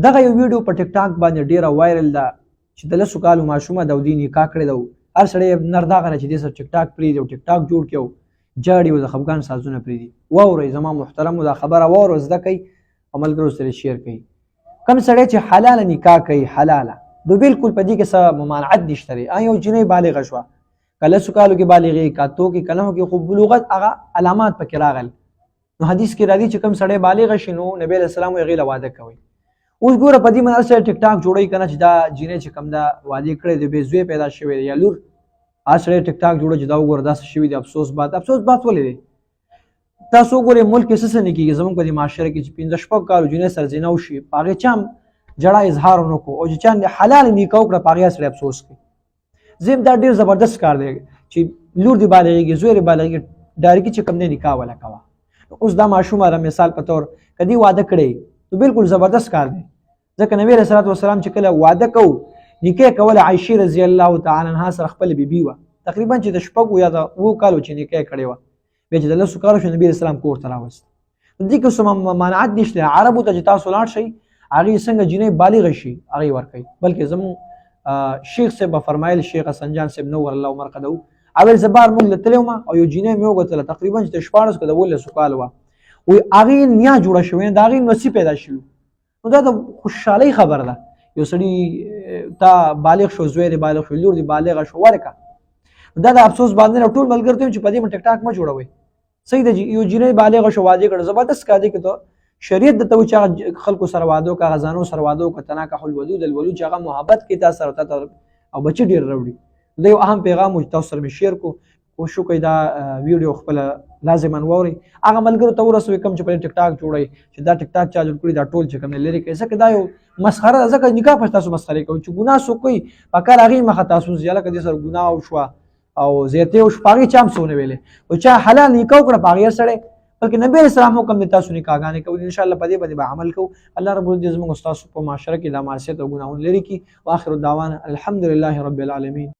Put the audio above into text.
دغه یو ویډیو په ټیک ټاک باندې ډیره وایرل ده چې د لسو کالو ماشومه د ودې نکاح کړې ده. هر سړی نر داغه نه چې دې سره ټیک ټاک پرېږدي او ټیک ټاک جوړ کړي او جاړي او د خفګان سازونه پرېږدي. واورئ زما محترمو دا خبره واورئ، زده کوئ او ملګرو سره شیر کوئ. کوم سړی چې حلاله نکاح کوي حلاله نو بالکل په دې کې څه ممانعت نشته دی. یو جنۍ بالغه شوه که لسو کالو کې بالغې که اتو کې کلمو کې خو بلوغت هغه علامات پکې راغل نو حدیث کې راځي چې کوم سړی بالغه شي نو نبی علیه السلام هغې له واده کوي. اوس ګوره په دې باندې هر سړی ټیک ټاک جوړوي که نه چې دا جنۍ چې کوم دا واده کړی دی بې زوی پیدا شوی دی یا لور، هر سړی ټیک ټاک جوړوي چې دا وګوره داسې شوي دی. افسوس بات ولې دی؟ تاسو وګورئ ملک کې څه نه کېږي زموږ په دې معاشره کې چې 15 کالو جنۍ سره زنا وشي په هغې چا هم جړه اظهار ونه کړو او چې چا حلال نکاح وکړه په هغې سړی افسوس کوي. زم دا ډېر زبردست کار دی چې لور دې بالغېږي زوی دې بالغېږي ډایرکټي چې کوم دی نکاح وله کوه. اوس دا ماشومه د مثال په طور که دې واده کړی نو بالکل زبردست کار دی ځکه نبي علیه الصلاة والسلام چې کله واده کوو نکاح کوله عایشې رضی الله تعالی عنها سره خپله بیبي وه تقریبا چې د 6 یا د 7 کالو چې نکاح کړې وه بیا چې د 10 کالو شو نبي علیه السلام کور ته راوست. دې کې څه ممانعت نشته عربو ته چې تاسو لاړ شئ هغې څنګه جنۍ بالغه شي هغې ورکوي. بلکې زموږ شیخ صاحب به فرمایل شیخ حسن جان صاحب نور الله مرقده اول زه بار موږ له تللی وم او یو جنۍ مې وګتله تقریبا چې د 14 که د 18 کال وه وایي هغې نیا جوړه شوې د هغې نسي پیدا شوي. نو دا د خوشحالۍ خبره ده یو سړي تا بالغ شو زوی دې بالغ شو لور دې بالغه شو ورکه. دا د افسوس باندې ټول ملګرو ته چې په دې باندې ټیک ټاک مه جوړوئ. صحیح ده یو جنۍ بالغه شو واده کړه زبردست کار دی که ته شریعت درته وایي چې هغه خلکو سره واده وکړه هغه ځانو سره واده وکړه تناکحوا الودود الولود چې هغه محبت کوي تا سره او بچي ډېر راوړي. دا یو اهم پیغام و چې تاسو سره مې شیر کو کوشش وکړئ دا ویډیو خپله لازما واورئ هغه ملګرو ته ورسوئ کوم چې په ټیک ټاک جوړئ چې دا ټیک ټاک چا جوړ کړي دا ټول چې کوم دی لرې کړئ ځکه دا یو مسخره ده ځکه نکاح پس تاسو مسخرې کوئ چې ګناه څوک کوي په کار هغې مخه تاسو ځي هلکه دې سره ګناه وشوه او زیاتې وشوه په هغې چا هم څه ونه ویلې او چا حلال نکاح وکړه په هغې سړی بلکې نبی علیه السلام حکم دی تاسو نکاحګانې کوئ انشاءالله په دې باندې به عمل کوو. الله رب العزت زموږ ستاسو په معاشره کې دا معصیت او ګناهونه لرې کړي. واخر دعوانا الحمدلله رب العالمین.